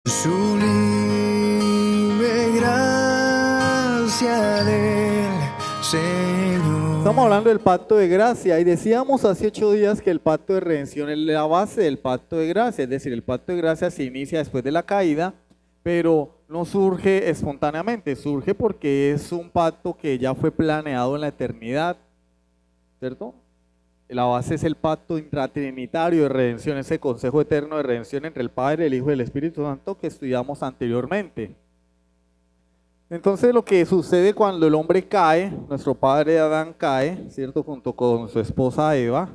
Sublime gracia del Señor. Estamos hablando del pacto de gracia y decíamos hace 8 días que el pacto de redención es la base del pacto de gracia, es decir, el pacto de gracia se inicia después de la caída, pero no surge espontáneamente, surge porque es un pacto que ya fue planeado en la eternidad, ¿cierto? La base es el pacto intratrinitario de redención, ese consejo eterno de redención entre el Padre, el Hijo y el Espíritu Santo que estudiamos anteriormente. Entonces lo que sucede cuando el hombre cae, nuestro padre Adán cae, ¿cierto? Junto con su esposa Eva,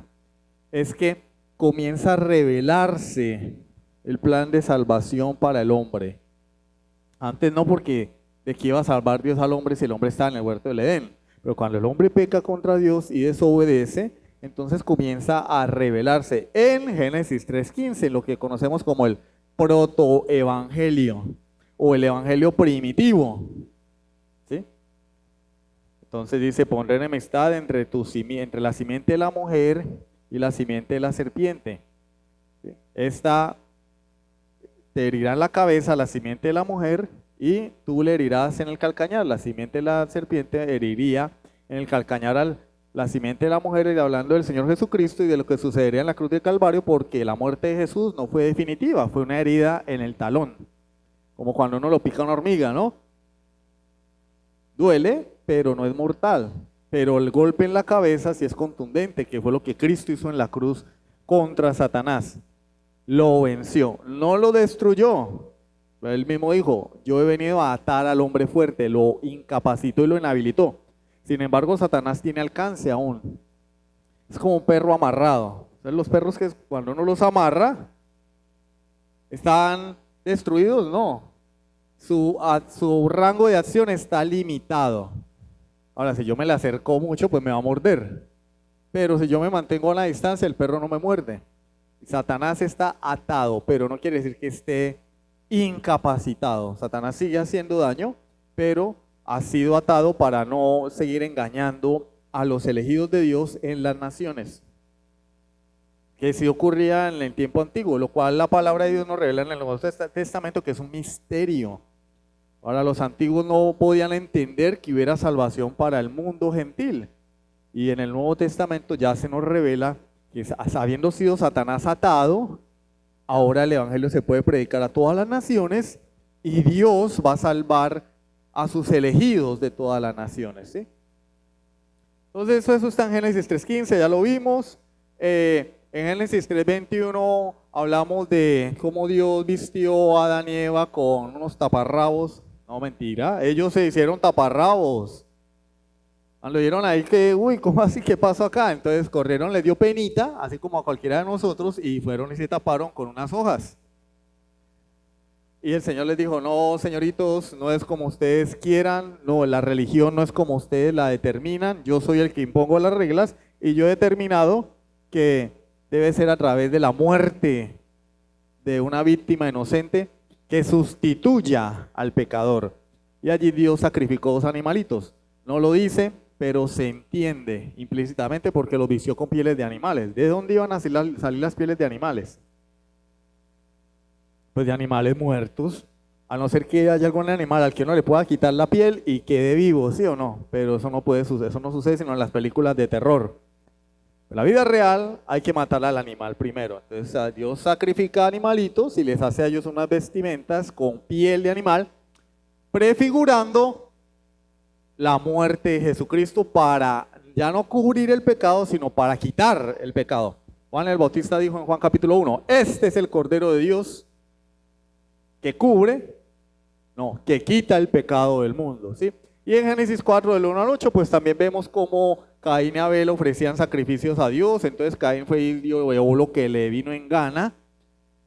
es que comienza a revelarse el plan de salvación para el hombre. Antes no, porque de qué iba a salvar Dios al hombre si el hombre estaba en el huerto del Edén. Pero cuando el hombre peca contra Dios y desobedece, entonces comienza a revelarse en Génesis 3:15, lo que conocemos como el protoevangelio o el evangelio primitivo. ¿Sí? Entonces dice, pondré enemistad entre la simiente de la mujer y la simiente de la serpiente. ¿Sí? Esta te herirá en la cabeza la simiente de la mujer y tú le herirás en el calcañar. La simiente de la serpiente heriría en el calcañar la simiente de la mujer, y hablando del Señor Jesucristo y de lo que sucedería en la cruz del Calvario, porque la muerte de Jesús no fue definitiva, fue una herida en el talón, como cuando uno lo pica una hormiga, ¿no? Duele, pero no es mortal, pero el golpe en la cabeza sí es contundente, que fue lo que Cristo hizo en la cruz contra Satanás. Lo venció, no lo destruyó. Él mismo dijo, yo he venido a atar al hombre fuerte, lo incapacitó y lo inhabilitó. Sin embargo, Satanás tiene alcance aún. Es como un perro amarrado. Entonces, los perros que cuando uno los amarra, ¿están destruidos? No. Su rango de acción está limitado. Ahora, si yo me le acerco mucho, pues me va a morder. Pero si yo me mantengo a la distancia, el perro no me muerde. Satanás está atado, pero no quiere decir que esté incapacitado. Satanás sigue haciendo daño, pero ha sido atado para no seguir engañando a los elegidos de Dios en las naciones, que sí ocurría en el tiempo antiguo, lo cual la palabra de Dios nos revela en el Nuevo Testamento que es un misterio. Ahora, los antiguos no podían entender que hubiera salvación para el mundo gentil, y en el Nuevo Testamento ya se nos revela que, habiendo sido Satanás atado, ahora el evangelio se puede predicar a todas las naciones y Dios va a salvar a sus elegidos de todas las naciones, ¿sí? Entonces eso está en Génesis 3:15, ya lo vimos. En Génesis 3:21 hablamos de cómo Dios vistió a Adán y Eva con unos taparrabos. No, mentira, ellos se hicieron taparrabos. Cuando vieron ahí que, uy, ¿cómo así? ¿Qué pasó acá? Entonces corrieron, les dio penita, así como a cualquiera de nosotros, y fueron y se taparon con unas hojas. Y el Señor les dijo, no, señoritos, no es como ustedes quieran, no, la religión no es como ustedes la determinan, yo soy el que impongo las reglas y yo he determinado que debe ser a través de la muerte de una víctima inocente que sustituya al pecador. Y allí Dios sacrificó 2 animalitos. No lo dice, pero se entiende implícitamente porque lo vistió con pieles de animales. ¿De dónde iban a salir las pieles de animales? Pues de animales muertos, a no ser que haya algún animal al que uno le pueda quitar la piel y quede vivo, ¿sí o no? Pero eso no puede suceder, eso no sucede sino en las películas de terror. En la vida real hay que matar al animal primero. Entonces Dios sacrifica animalitos y les hace a ellos unas vestimentas con piel de animal, prefigurando la muerte de Jesucristo para ya no cubrir el pecado, sino para quitar el pecado. Juan el Bautista dijo en Juan capítulo 1, este es el Cordero de Dios que cubre, no, que quita el pecado del mundo, ¿sí? Y en Génesis 4 del 1 al 8, pues también vemos cómo Caín y Abel ofrecían sacrificios a Dios. Entonces Caín fue y llevó lo que le vino en gana.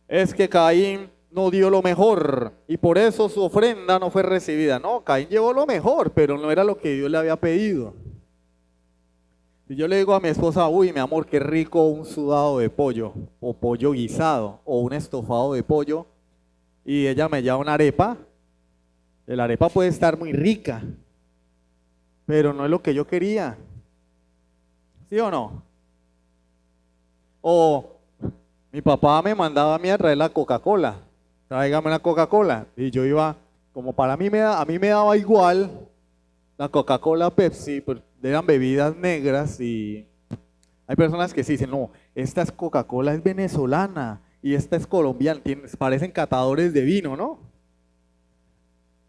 Es que Caín no dio lo mejor y por eso su ofrenda no fue recibida. No, Caín llevó lo mejor, pero no era lo que Dios le había pedido. Si yo le digo a mi esposa, uy, mi amor, qué rico un sudado de pollo, o pollo guisado, o un estofado de pollo, y ella me lleva una arepa, la arepa puede estar muy rica, pero no es lo que yo quería. ¿Sí o no? O mi papá me mandaba a mí a traer la Coca-Cola, tráigame una Coca-Cola. Y yo iba, como para mí a mí me daba igual la Coca-Cola, Pepsi, pues eran bebidas negras y hay personas que sí dicen, no, esta es Coca-Cola, es venezolana y esta es colombiana, parecen catadores de vino, ¿no?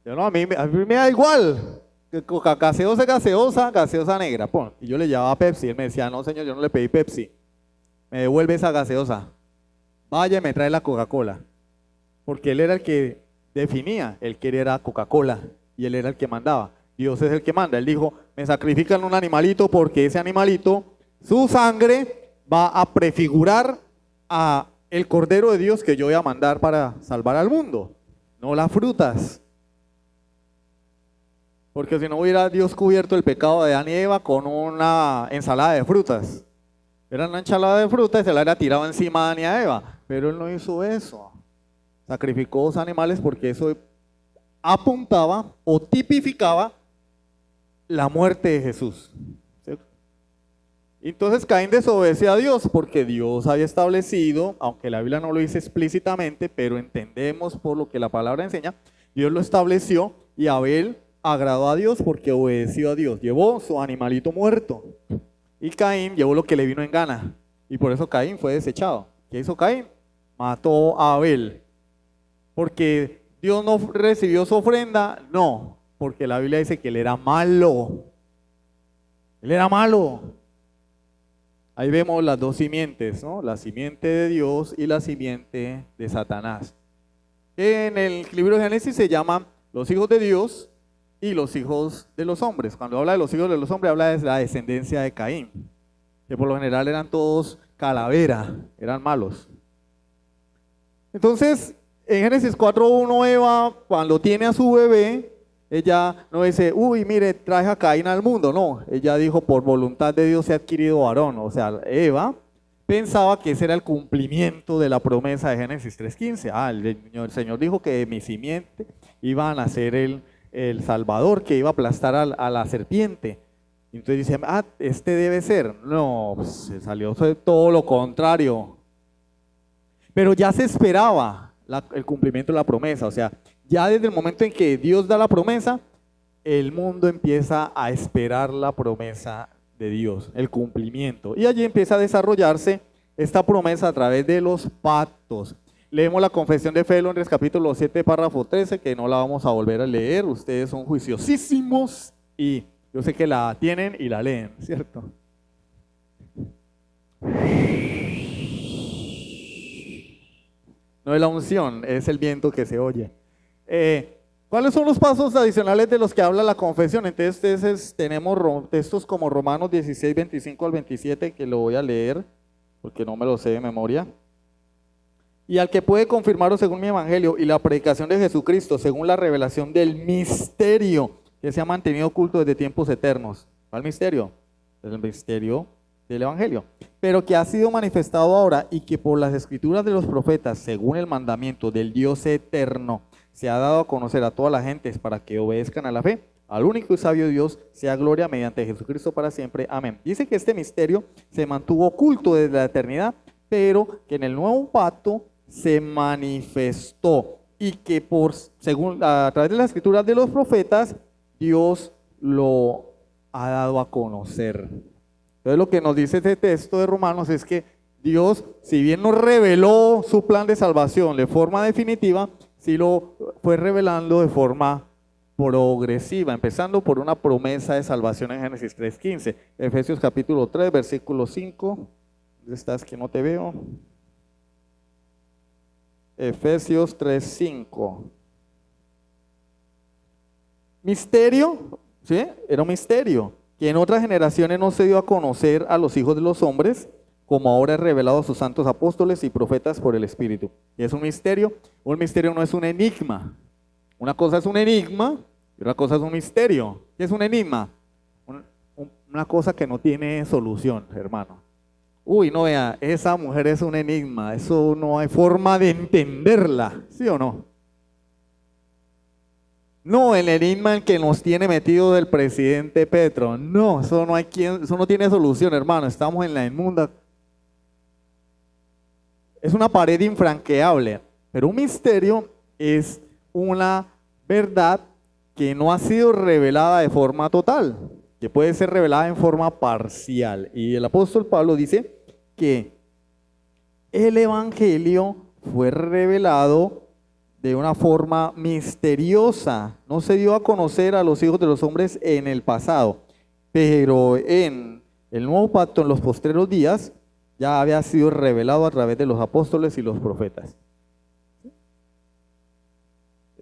Yo no, a mí me da igual. Gaseosa, gaseosa, gaseosa negra, pon. Y yo le llevaba Pepsi. Él me decía, no señor, yo no le pedí Pepsi. Me devuelve esa gaseosa. Vaya y me trae la Coca-Cola. Porque él era el que definía, él quería Coca-Cola y él era el que mandaba. Dios es el que manda. Él dijo, me sacrifican un animalito porque ese animalito, su sangre va a prefigurar a el Cordero de Dios que yo voy a mandar para salvar al mundo, no las frutas. Porque si no hubiera Dios cubierto el pecado de Adán y Eva con una ensalada de frutas. Era una ensalada de frutas y se la era tirado encima a Adán y a Eva. Pero él no hizo eso. Sacrificó dos animales porque eso apuntaba o tipificaba la muerte de Jesús. ¿Sí? Entonces Caín desobedeció a Dios porque Dios había establecido, aunque la Biblia no lo dice explícitamente, pero entendemos por lo que la palabra enseña, Dios lo estableció y Abel agradó a Dios porque obedeció a Dios. Llevó su animalito muerto. Y Caín llevó lo que le vino en gana. Y por eso Caín fue desechado. ¿Qué hizo Caín? Mató a Abel. ¿Porque Dios no recibió su ofrenda? No. Porque la Biblia dice que él era malo. Él era malo. Ahí vemos las dos simientes, ¿no? La simiente de Dios y la simiente de Satanás. En el libro de Génesis se llaman los hijos de Dios y los hijos de los hombres. Cuando habla de los hijos de los hombres, habla de la descendencia de Caín, que por lo general eran todos calavera, eran malos. Entonces, en Génesis 4:1, Eva, cuando tiene a su bebé, ella no dice, uy, mire, traje a Caín al mundo. No, ella dijo, por voluntad de Dios se ha adquirido varón. O sea, Eva pensaba que ese era el cumplimiento de la promesa de Génesis 3:15. El Señor dijo que de mi simiente iba a nacer el Salvador, que iba a aplastar a la serpiente. Entonces dice, este debe ser. No, pues, se salió todo lo contrario. Pero ya se esperaba el cumplimiento de la promesa. O sea, ya desde el momento en que Dios da la promesa, el mundo empieza a esperar la promesa de Dios, el cumplimiento. Y allí empieza a desarrollarse esta promesa a través de los pactos. Leemos la confesión de fe de Londres, capítulo 7, párrafo 13, que no la vamos a volver a leer. Ustedes son juiciosísimos y yo sé que la tienen y la leen, ¿cierto? No es la unción, es el viento que se oye. ¿Cuáles son los pasos adicionales de los que habla la confesión? Entonces tenemos textos como Romanos 16, 25 al 27, que lo voy a leer porque no me lo sé de memoria. Y al que puede confirmaros según mi evangelio y la predicación de Jesucristo, según la revelación del misterio que se ha mantenido oculto desde tiempos eternos. ¿Cuál misterio? El misterio del evangelio. Pero que ha sido manifestado ahora y que por las escrituras de los profetas, según el mandamiento del Dios eterno, se ha dado a conocer a todas las gentes para que obedezcan a la fe. Al único y sabio Dios sea gloria mediante Jesucristo para siempre. Amén. Dice que este misterio se mantuvo oculto desde la eternidad, pero que en el nuevo pacto se manifestó y que según a través de las escrituras de los profetas, Dios lo ha dado a conocer. Entonces lo que nos dice este texto de Romanos es que Dios, si bien nos reveló su plan de salvación de forma definitiva, sí lo fue revelando de forma progresiva, empezando por una promesa de salvación en Génesis 3:15. Efesios capítulo 3, versículo 5. ¿Dónde estás que no te veo? Efesios 3:5. Misterio, ¿sí? Era un misterio que en otras generaciones no se dio a conocer a los hijos de los hombres, como ahora es revelado a sus santos apóstoles y profetas por el Espíritu. Y es un misterio no es un enigma. Una cosa es un enigma y otra cosa es un misterio. ¿Qué es un enigma? Una cosa que no tiene solución, hermano. Uy, no vea, esa mujer es un enigma, eso no hay forma de entenderla, ¿sí o no? No, el enigma en que nos tiene metido del presidente Petro, no, eso no tiene solución, hermano, estamos en la inmunda. Es una pared infranqueable. Pero un misterio es una verdad que no ha sido revelada de forma total, que puede ser revelada en forma parcial. Y el apóstol Pablo dice que el evangelio fue revelado de una forma misteriosa, no se dio a conocer a los hijos de los hombres en el pasado, pero en el nuevo pacto, en los postreros días, ya había sido revelado a través de los apóstoles y los profetas.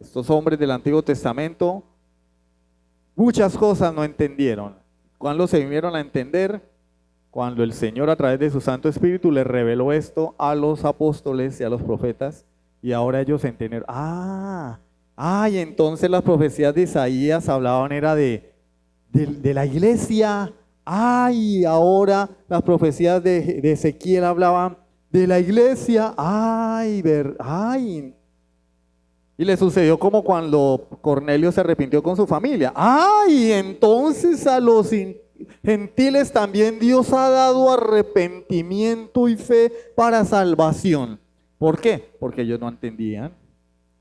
Estos hombres del Antiguo Testamento muchas cosas no entendieron. ¿Cuándo se vinieron a entender? Cuando el Señor a través de su Santo Espíritu les reveló esto a los apóstoles y a los profetas, y ahora ellos entendieron. Y entonces las profecías de Isaías hablaban era de la iglesia. Y ahora las profecías de Ezequiel hablaban de la iglesia. Y le sucedió como cuando Cornelio se arrepintió con su familia. Y entonces a los gentiles también Dios ha dado arrepentimiento y fe para salvación. ¿Por qué? Porque ellos no entendían.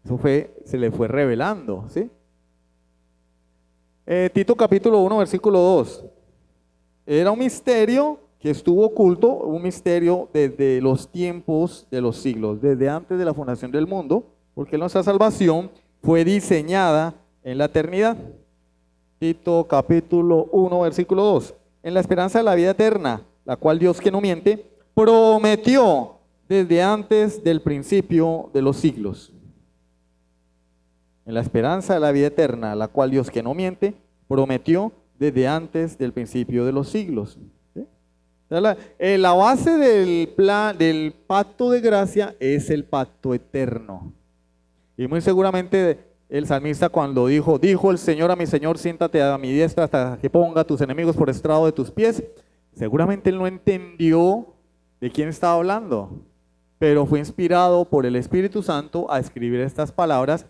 Eso se les fue revelando, ¿sí? Tito capítulo 1, versículo 2. Era un misterio que estuvo oculto, un misterio desde los tiempos de los siglos, desde antes de la fundación del mundo, porque nuestra salvación fue diseñada en la eternidad. Tito capítulo 1, versículo 2. En la esperanza de la vida eterna, la cual Dios, que no miente, prometió desde antes del principio de los siglos. En la esperanza de la vida eterna, la cual Dios, que no miente, prometió desde antes del principio de los siglos. ¿Sí? La base del pacto de gracia es el pacto eterno. Y muy seguramente el salmista cuando dijo el Señor a mi Señor, siéntate a mi diestra hasta que ponga a tus enemigos por estrado de tus pies, seguramente él no entendió de quién estaba hablando, pero fue inspirado por el Espíritu Santo a escribir estas palabras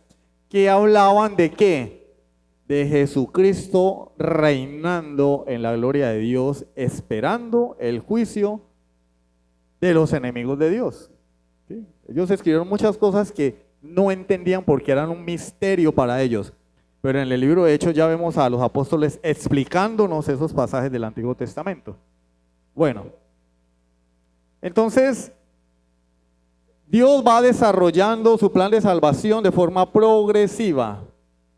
que hablaban de ¿qué? De Jesucristo reinando en la gloria de Dios, esperando el juicio de los enemigos de Dios. ¿Sí? Ellos escribieron muchas cosas que no entendían porque eran un misterio para ellos. Pero en el libro de Hechos ya vemos a los apóstoles explicándonos esos pasajes del Antiguo Testamento. Bueno, entonces Dios va desarrollando su plan de salvación de forma progresiva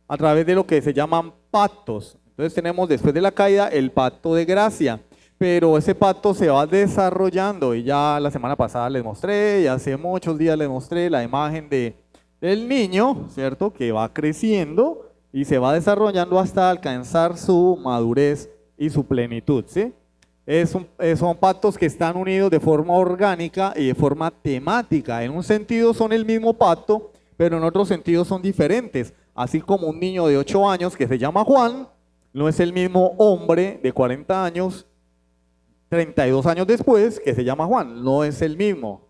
a través de lo que se llaman pactos. Entonces tenemos después de la caída el pacto de gracia, pero ese pacto se va desarrollando y ya la semana pasada les mostré, y hace muchos días les mostré la imagen del niño, ¿cierto? Que va creciendo y se va desarrollando hasta alcanzar su madurez y su plenitud, ¿sí? Son pactos que están unidos de forma orgánica y de forma temática. En un sentido son el mismo pacto, pero en otro sentido son diferentes. Así como un niño de 8 años que se llama Juan, no es el mismo hombre de 40 años, 32 años después, que se llama Juan. No es el mismo.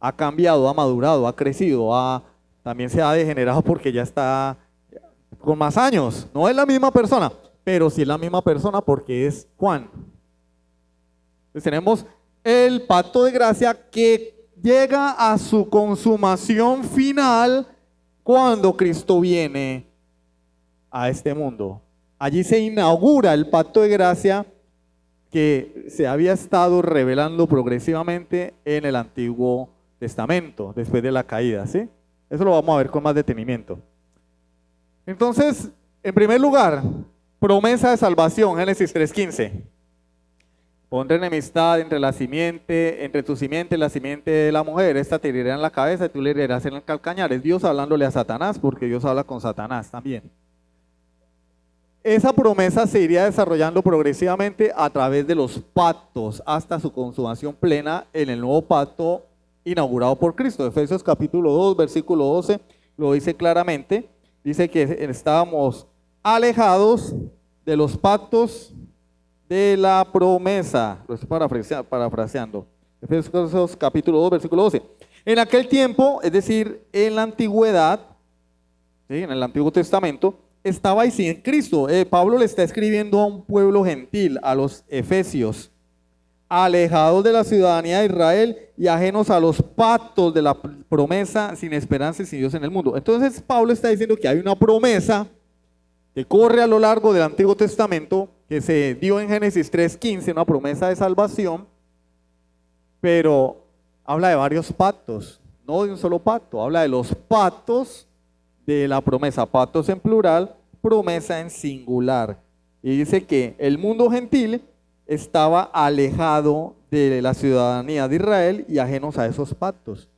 Ha cambiado, ha madurado, ha crecido, también se ha degenerado porque ya está con más años. No es la misma persona, pero sí es la misma persona porque es Juan. Entonces tenemos el pacto de gracia que llega a su consumación final cuando Cristo viene a este mundo. Allí se inaugura el pacto de gracia que se había estado revelando progresivamente en el Antiguo Testamento, después de la caída, ¿sí? Eso lo vamos a ver con más detenimiento. Entonces, en primer lugar, promesa de salvación, Génesis 3:15. Pondré enemistad entre tu simiente y la simiente de la mujer. Esta te herirá en la cabeza y tú le herirás en el calcañar. Es Dios hablándole a Satanás, porque Dios habla con Satanás también. Esa promesa se iría desarrollando progresivamente a través de los pactos hasta su consumación plena en el nuevo pacto inaugurado por Cristo. Efesios capítulo 2, versículo 12, lo dice claramente. Dice que estábamos alejados de los pactos de la promesa. Lo estoy parafraseando. Efesios capítulo 2, versículo 12. En aquel tiempo, es decir, en la antigüedad, ¿sí? En el Antiguo Testamento, estabais sin Cristo. Pablo le está escribiendo a un pueblo gentil, a los efesios. alejados de la ciudadanía de Israel y ajenos a los pactos de la promesa, sin esperanza y sin Dios en el mundo. Entonces Pablo está diciendo que hay una promesa que corre a lo largo del Antiguo Testamento, que se dio en Génesis 3:15, una promesa de salvación, pero habla de varios pactos, no de un solo pacto, habla de los pactos de la promesa, pactos en plural, promesa en singular. Y dice que el mundo gentil estaba alejado de la ciudadanía de Israel y ajenos a esos pactos.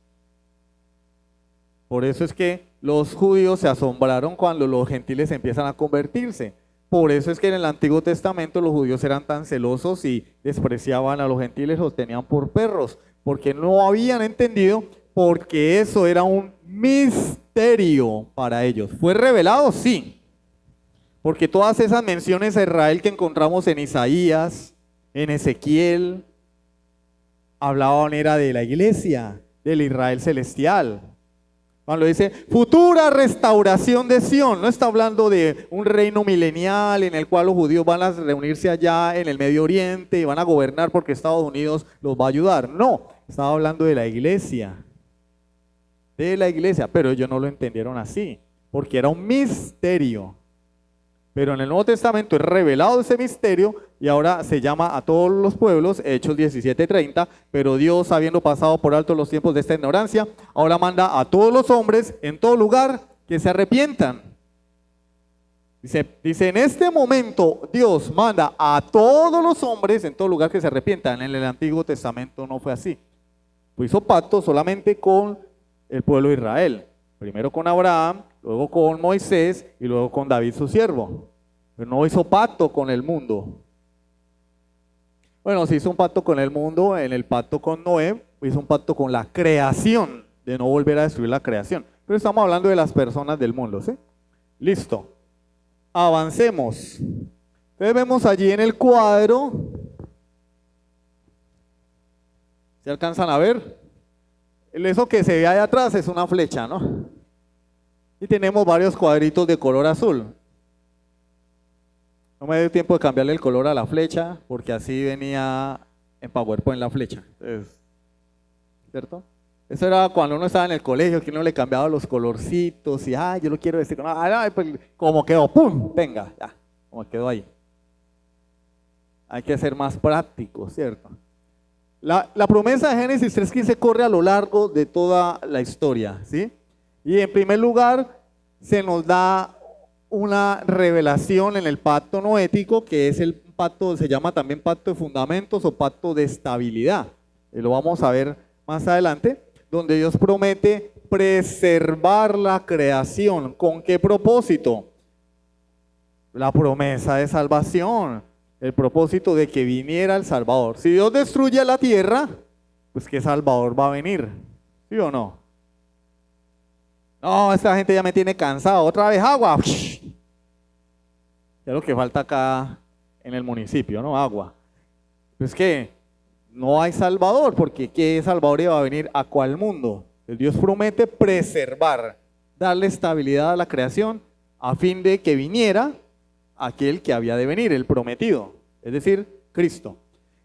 Por eso es que los judíos se asombraron cuando los gentiles empiezan a convertirse. Por eso es que en el Antiguo Testamento los judíos eran tan celosos y despreciaban a los gentiles, los tenían por perros, porque no habían entendido, porque eso era un misterio para ellos. ¿Fue revelado? Sí. Porque todas esas menciones a Israel que encontramos en Isaías, en Ezequiel, hablaban era de la iglesia, del Israel celestial. Cuando dice futura restauración de Sión, no está hablando de un reino milenial en el cual los judíos van a reunirse allá en el Medio Oriente y van a gobernar porque Estados Unidos los va a ayudar. No, estaba hablando de la iglesia, pero ellos no lo entendieron así, porque era un misterio. Pero en el Nuevo Testamento es revelado ese misterio y ahora se llama a todos los pueblos, Hechos 17:30, pero Dios, habiendo pasado por alto los tiempos de esta ignorancia, ahora manda a todos los hombres en todo lugar que se arrepientan. Dice, en este momento Dios manda a todos los hombres en todo lugar que se arrepientan. En el Antiguo Testamento no fue así. Pues hizo pacto solamente con el pueblo de Israel. Primero con Abraham, luego con Moisés y luego con David su siervo. Pero no hizo pacto con el mundo. Bueno, se hizo un pacto con el mundo en el pacto con Noé, hizo un pacto con la creación, de no volver a destruir la creación. Pero estamos hablando de las personas del mundo, ¿sí? Listo. Avancemos. Entonces vemos allí en el cuadro, ¿se alcanzan a ver? Eso que se ve ahí atrás es una flecha, ¿no? Y tenemos varios cuadritos de color azul. No me dio tiempo de cambiarle el color a la flecha, porque así venía en PowerPoint la flecha. Entonces, ¿cierto? Eso era cuando uno estaba en el colegio, que uno le cambiaba los colorcitos y, yo lo quiero decir, pues, como quedó, ¡pum! Venga, ya, como quedó ahí. Hay que ser más práctico, ¿cierto? La promesa de Génesis 3:15 corre a lo largo de toda la historia, ¿sí? Y en primer lugar, se nos da una revelación en el pacto noético, que es el pacto, se llama también pacto de fundamentos o pacto de estabilidad. Y lo vamos a ver más adelante, donde Dios promete preservar la creación. ¿Con qué propósito? La promesa de salvación. El propósito de que viniera el Salvador. Si Dios destruye la tierra, pues ¿qué Salvador va a venir? ¿Sí o no? No, esta gente ya me tiene cansado. Otra vez agua. Es lo que falta acá en el municipio, ¿no? Agua. Pues que no hay Salvador, porque ¿qué Salvador iba a venir a cuál mundo? Dios promete preservar, darle estabilidad a la creación a fin de que viniera aquel que había de venir, el prometido, es decir, Cristo.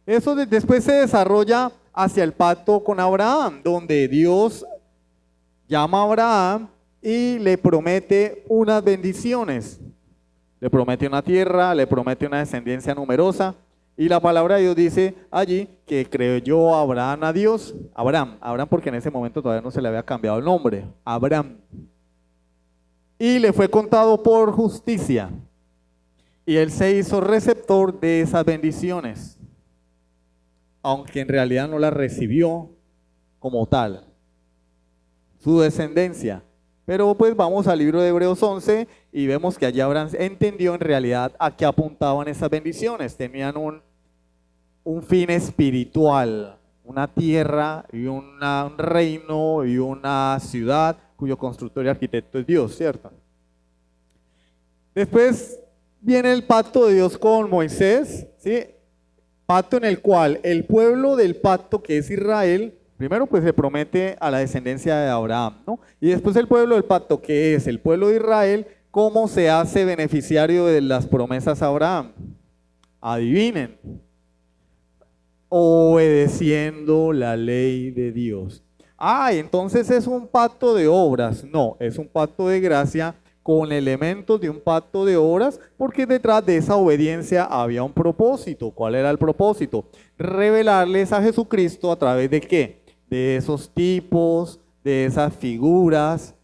Eso después se desarrolla hacia el pacto con Abraham, donde Dios llama a Abraham y le promete unas bendiciones. Le promete una tierra, le promete una descendencia numerosa, y la palabra de Dios dice allí que creyó Abraham a Dios. Abraham porque en ese momento todavía no se le había cambiado el nombre, Abraham. Y le fue contado por justicia. Y él se hizo receptor de esas bendiciones, aunque en realidad no las recibió como tal, su descendencia. Pero pues vamos al libro de Hebreos 11 y vemos que allí Abraham entendió en realidad a qué apuntaban esas bendiciones. Tenían un fin espiritual, una tierra y un reino y una ciudad cuyo constructor y arquitecto es Dios, ¿cierto? Después viene el pacto de Dios con Moisés, ¿sí? Pacto en el cual el pueblo del pacto, que es Israel, primero pues se promete a la descendencia de Abraham, ¿no? Y después el pueblo del pacto, que es el pueblo de Israel, ¿cómo se hace beneficiario de las promesas a Abraham? Adivinen. obedeciendo la ley de Dios. Ah, entonces es un pacto de obras. No, es un pacto de gracia con elementos de un pacto de obras, porque detrás de esa obediencia había un propósito. ¿Cuál era el propósito? Revelarles a Jesucristo a través de ¿qué? De esos tipos, de esas figuras,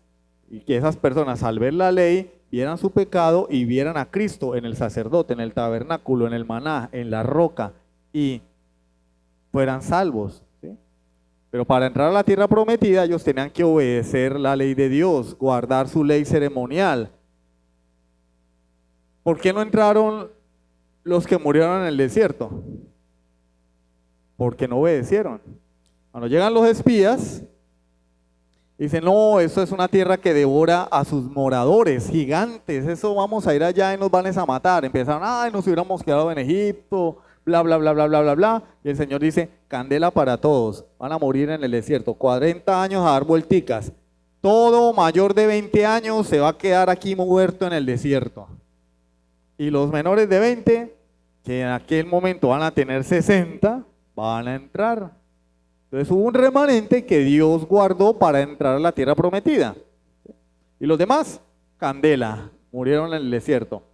y que esas personas al ver la ley vieran su pecado y vieran a Cristo en el sacerdote, en el tabernáculo, en el maná, en la roca, y fueran salvos. ¿Sí? Pero para entrar a la tierra prometida ellos tenían que obedecer la ley de Dios, guardar su ley ceremonial. ¿Por qué no entraron los que murieron en el desierto? Porque no obedecieron. Cuando llegan los espías, dicen, no, eso es una tierra que devora a sus moradores, gigantes, eso vamos a ir allá y nos van a matar. Empezaron, ay, nos hubiéramos quedado en Egipto, bla, bla, bla, bla, bla, bla, bla. Y el Señor dice, candela para todos, van a morir en el desierto, 40 años a dar vuelticas. Todo mayor de 20 años se va a quedar aquí muerto en el desierto. Y los menores de 20, que en aquel momento van a tener 60, van a entrar. Entonces hubo un remanente que Dios guardó para entrar a la tierra prometida. Y los demás, candela, murieron en el desierto,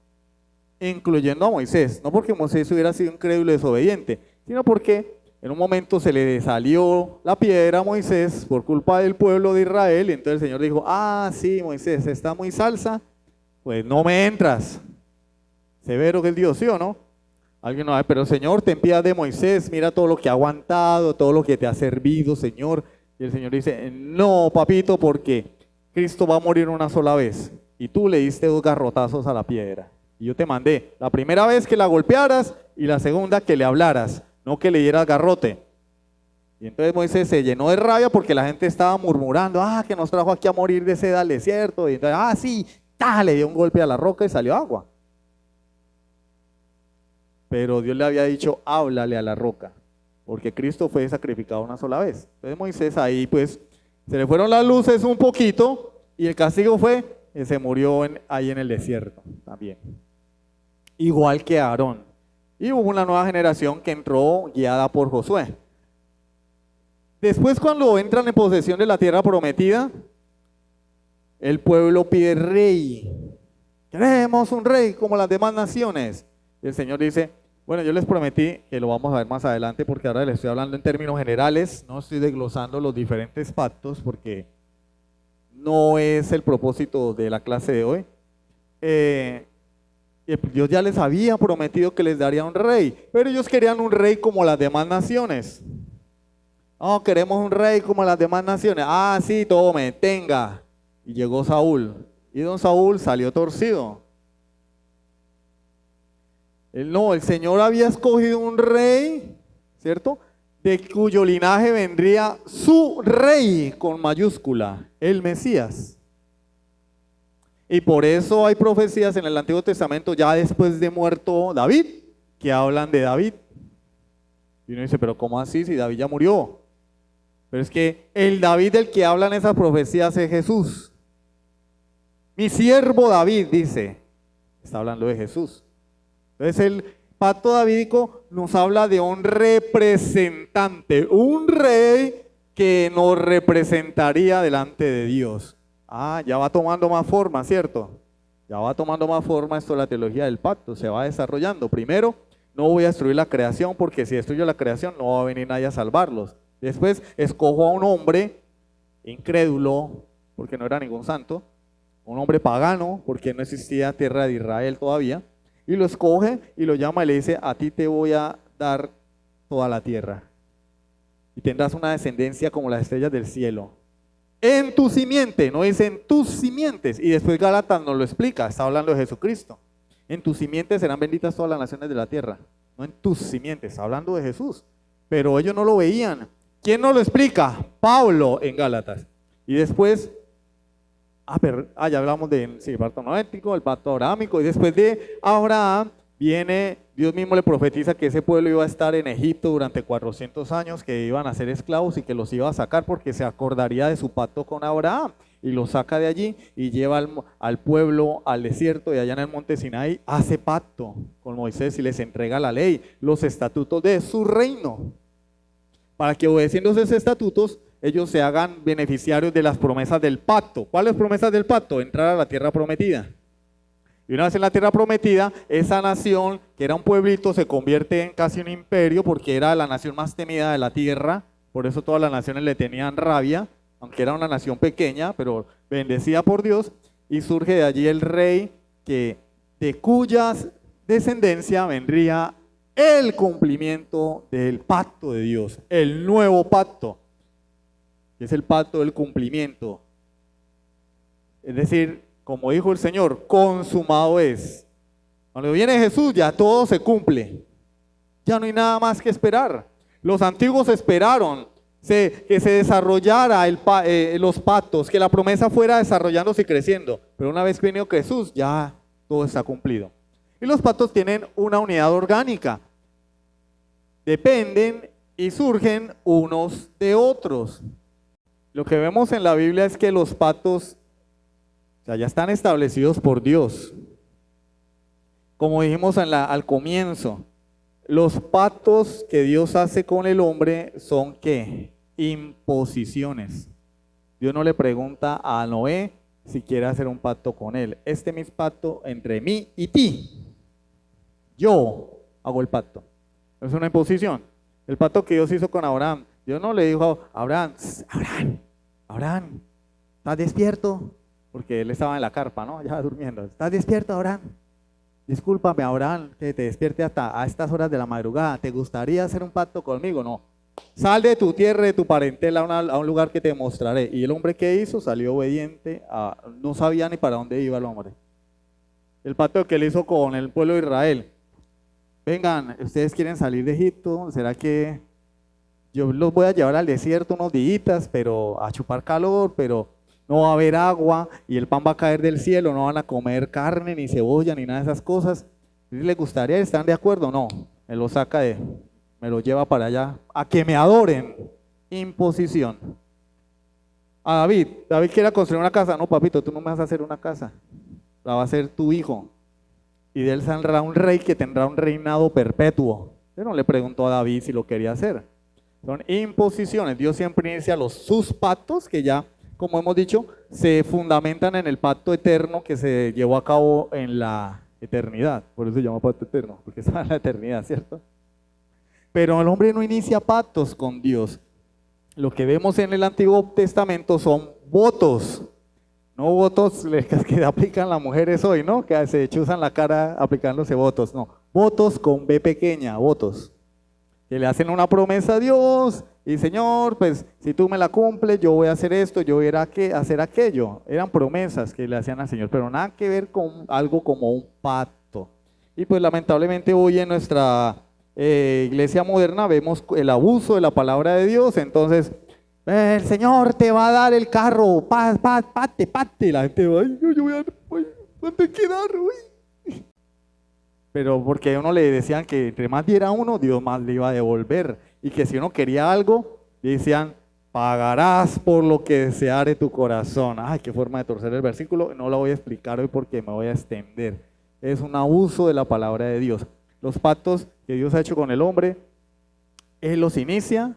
incluyendo a Moisés. No porque Moisés hubiera sido incrédulo y desobediente, sino porque en un momento se le salió la piedra a Moisés por culpa del pueblo de Israel. Y entonces el Señor dijo, ah, sí, Moisés, está muy salsa, pues no me entras. Severo que es Dios, ¿sí o no? Alguien no, pero Señor, ten piedad de Moisés, mira todo lo que ha aguantado, todo lo que te ha servido, Señor. Y el Señor dice, no, papito, porque Cristo va a morir una sola vez. Y tú le diste 2 garrotazos a la piedra. Y yo te mandé la primera vez que la golpearas y la segunda que le hablaras, no que le dieras garrote. Y entonces Moisés se llenó de rabia porque la gente estaba murmurando, ah, que nos trajo aquí a morir de sed al desierto. Y entonces, ah, sí, le dio un golpe a la roca y salió agua. Pero Dios le había dicho, háblale a la roca, porque Cristo fue sacrificado una sola vez. Entonces Moisés ahí pues, se le fueron las luces un poquito, y el castigo fue, que se murió ahí en el desierto también. Igual que Aarón. Y hubo una nueva generación que entró guiada por Josué. Después cuando entran en posesión de la tierra prometida, el pueblo pide rey. Queremos un rey como las demás naciones. Y el Señor dice, bueno, yo les prometí que lo vamos a ver más adelante porque ahora les estoy hablando en términos generales, no estoy desglosando los diferentes pactos porque no es el propósito de la clase de hoy. Dios ya les había prometido que les daría un rey, pero ellos querían un rey como las demás naciones. No, queremos un rey como las demás naciones. Ah, sí, tome, tenga. Y llegó Saúl, y don Saúl salió torcido. No, el Señor había escogido un rey, ¿cierto? De cuyo linaje vendría su rey con mayúscula, el Mesías. Y por eso hay profecías en el Antiguo Testamento, ya después de muerto David, que hablan de David. Y uno dice, pero ¿cómo así si David ya murió? Pero es que el David del que hablan esas profecías es Jesús. Mi siervo David, dice, está hablando de Jesús. Entonces el pacto davídico nos habla de un representante, un rey que nos representaría delante de Dios. Ah, ya va tomando más forma, ¿cierto? Ya va tomando más forma esto de la teología del pacto, se va desarrollando. Primero, no voy a destruir la creación porque si destruyo la creación no va a venir nadie a salvarlos. Después, escojo a un hombre incrédulo, porque no era ningún santo, un hombre pagano, porque no existía tierra de Israel todavía, y lo escoge y lo llama y le dice, a ti te voy a dar toda la tierra y tendrás una descendencia como las estrellas del cielo. En tu simiente, no dice en tus simientes. Y después Gálatas nos lo explica, está hablando de Jesucristo. En tus simientes serán benditas todas las naciones de la tierra. No en tus simientes, está hablando de Jesús. Pero ellos no lo veían. ¿Quién nos lo explica? Pablo en Gálatas. Y después... ya hablamos del pacto noético, el pacto abrahámico, y después de Abraham viene, Dios mismo le profetiza que ese pueblo iba a estar en Egipto durante 400 años, que iban a ser esclavos y que los iba a sacar porque se acordaría de su pacto con Abraham, y los saca de allí y lleva al pueblo al desierto, y allá en el monte Sinaí hace pacto con Moisés y les entrega la ley, los estatutos de su reino. para que obedeciendo esos estatutos ellos se hagan beneficiarios de las promesas del pacto. ¿Cuáles promesas del pacto? Entrar a la tierra prometida. Y una vez en la tierra prometida, esa nación, que era un pueblito, se convierte en casi un imperio porque era la nación más temida de la tierra. Por eso todas las naciones le tenían rabia, aunque era una nación pequeña, pero bendecida por Dios. Y surge de allí el rey de cuya descendencia vendría el cumplimiento del pacto de Dios, el nuevo pacto, que es el pacto del cumplimiento. Es decir, como dijo el Señor, consumado es. Cuando viene Jesús ya todo se cumple. Ya no hay nada más que esperar. Los antiguos esperaron que se desarrollara los pactos, que la promesa fuera desarrollándose y creciendo. Pero una vez que vino Jesús ya todo está cumplido. Y los pactos tienen una unidad orgánica. Dependen y surgen unos de otros. Lo que vemos en la Biblia es que los pactos ya están establecidos por Dios. Como dijimos al comienzo, los pactos que Dios hace con el hombre son ¿qué? Imposiciones. Dios no le pregunta a Noé si quiere hacer un pacto con él. Este es mi pacto entre mí y ti. Yo hago el pacto. Es una imposición. El pacto que Dios hizo con Abraham. Dios no le dijo a Abraham, Abraham, ¿estás despierto? Porque él estaba en la carpa, ¿no? Ya durmiendo. ¿Estás despierto, Abraham? Discúlpame, Abraham, que te despierte hasta a estas horas de la madrugada. ¿Te gustaría hacer un pacto conmigo? No. Sal de tu tierra, de tu parentela, a un lugar que te mostraré. Y el hombre que hizo salió obediente, no sabía ni para dónde iba el hombre. El pacto que él hizo con el pueblo de Israel. Vengan, ustedes quieren salir de Egipto, ¿será que yo los voy a llevar al desierto unos días, pero a chupar calor, pero no va a haber agua y el pan va a caer del cielo, no van a comer carne, ni cebolla, ni nada de esas cosas? ¿Les gustaría? ¿Están de acuerdo? No, me lo me lo lleva para allá, a que me adoren. Imposición. A David quiere construir una casa. No, papito, tú no me vas a hacer una casa, la va a hacer tu hijo. Y de él saldrá un rey que tendrá un reinado perpetuo. Él no le preguntó a David si lo quería hacer. Son imposiciones. Dios siempre inicia sus pactos, que ya, como hemos dicho, se fundamentan en el pacto eterno que se llevó a cabo en la eternidad. Por eso se llama pacto eterno, porque está en la eternidad, ¿cierto? Pero el hombre no inicia pactos con Dios. Lo que vemos en el Antiguo Testamento son votos. No votos que aplican las mujeres hoy, ¿no? Que se chuzan la cara aplicándose votos. No, votos con B pequeña, votos. Que le hacen una promesa a Dios y Señor, pues si tú me la cumples, yo voy a hacer esto, yo voy a hacer aquello. Eran promesas que le hacían al Señor, pero nada que ver con algo como un pacto. Y pues lamentablemente hoy en nuestra iglesia moderna vemos el abuso de la palabra de Dios. Entonces, el Señor te va a dar el carro, pate. La gente va, ay, yo voy a, ¿dónde quedar? Pero porque a uno le decían que entre más diera uno, Dios más le iba a devolver. Y que si uno quería algo, le decían, pagarás por lo que deseare tu corazón. Ay, qué forma de torcer el versículo. No lo voy a explicar hoy porque me voy a extender. Es un abuso de la palabra de Dios. Los pactos que Dios ha hecho con el hombre, Él los inicia,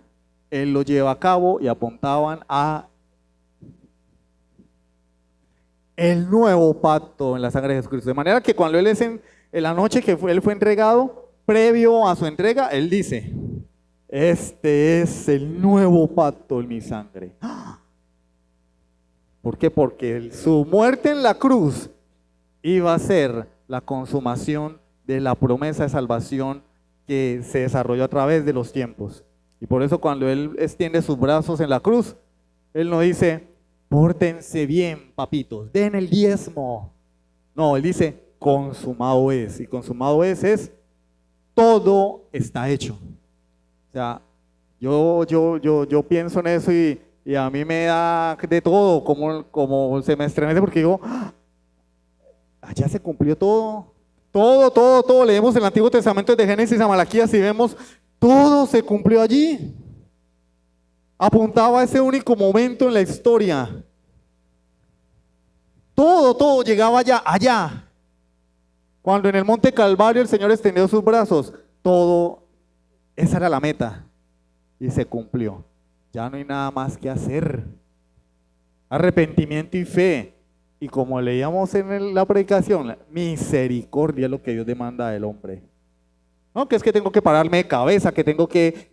Él los lleva a cabo y apuntaban a el nuevo pacto en la sangre de Jesucristo. De manera que cuando Él en la noche que Él fue entregado, previo a su entrega, Él dice, este es el nuevo pacto en mi sangre. ¿Por qué? Porque su muerte en la cruz iba a ser la consumación de la promesa de salvación que se desarrolló a través de los tiempos. Y por eso cuando Él extiende sus brazos en la cruz, Él no dice, pórtense bien, papitos, den el diezmo. No, Él dice, consumado es. Y consumado es todo está hecho. O sea, yo pienso en eso y a mí me da de todo, como se me estremece porque digo, allá se cumplió todo. Todo. Leemos el Antiguo Testamento de Génesis a Malaquías y vemos, todo se cumplió allí. Apuntaba a ese único momento en la historia. Todo llegaba allá. Cuando en el Monte Calvario el Señor extendió sus brazos, esa era la meta. y se cumplió. Ya no hay nada más que hacer. Arrepentimiento y fe. Y como leíamos en la predicación, la misericordia es lo que Dios demanda del hombre. No, que es que tengo que pararme de cabeza, que tengo que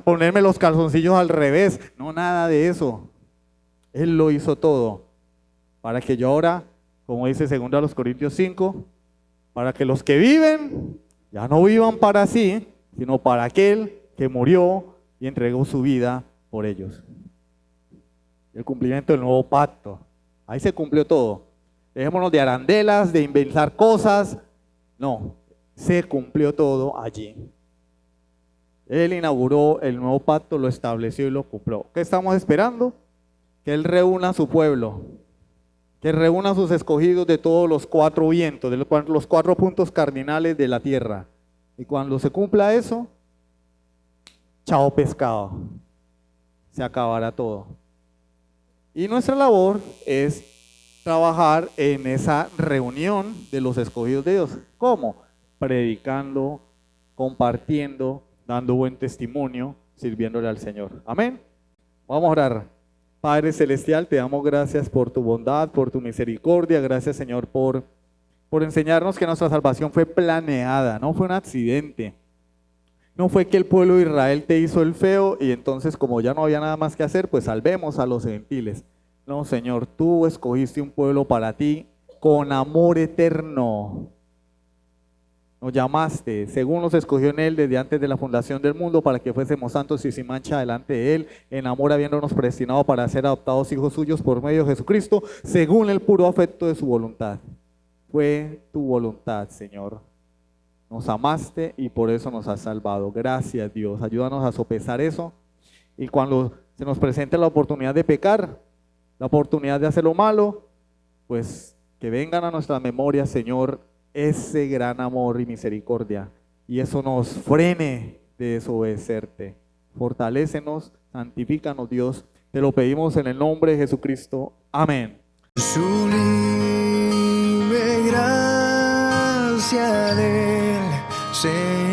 ponerme los calzoncillos al revés. No, nada de eso. Él lo hizo todo. Para que yo ahora, como dice 2 Corintios 5, para que los que viven ya no vivan para sí, sino para aquel que murió y entregó su vida por ellos. El cumplimiento del nuevo pacto. Ahí se cumplió todo. Dejémonos de arandelas, de inventar cosas. No, se cumplió todo allí. Él inauguró el nuevo pacto, lo estableció y lo cumplió. ¿Qué estamos esperando? Que Él reúna a su pueblo, que reúna a sus escogidos de todos los 4 vientos, de los 4 puntos cardinales de la tierra. Y cuando se cumpla eso, chao pescado, se acabará todo. Y nuestra labor es trabajar en esa reunión de los escogidos de Dios. ¿Cómo? Predicando, compartiendo, dando buen testimonio, sirviéndole al Señor. Amén. Vamos a orar. Padre Celestial, te damos gracias por tu bondad, por tu misericordia. Gracias, Señor, por enseñarnos que nuestra salvación fue planeada, no fue un accidente. No fue que el pueblo de Israel te hizo el feo y entonces como ya no había nada más que hacer, pues salvemos a los gentiles. No, Señor, tú escogiste un pueblo para ti con amor eterno. Nos llamaste, según nos escogió en Él desde antes de la fundación del mundo, para que fuésemos santos y sin mancha delante de Él, en amor habiéndonos predestinado para ser adoptados hijos suyos por medio de Jesucristo, según el puro afecto de su voluntad. Fue tu voluntad, Señor. Nos amaste y por eso nos has salvado. Gracias, Dios. Ayúdanos a sopesar eso. Y cuando se nos presente la oportunidad de pecar, la oportunidad de hacer lo malo, pues que vengan a nuestra memoria, Señor, ese gran amor y misericordia. Y eso nos frene de desobedecerte. Fortalécenos, santifícanos, Dios. Te lo pedimos en el nombre de Jesucristo. Amén. Sublime gracia del Señor.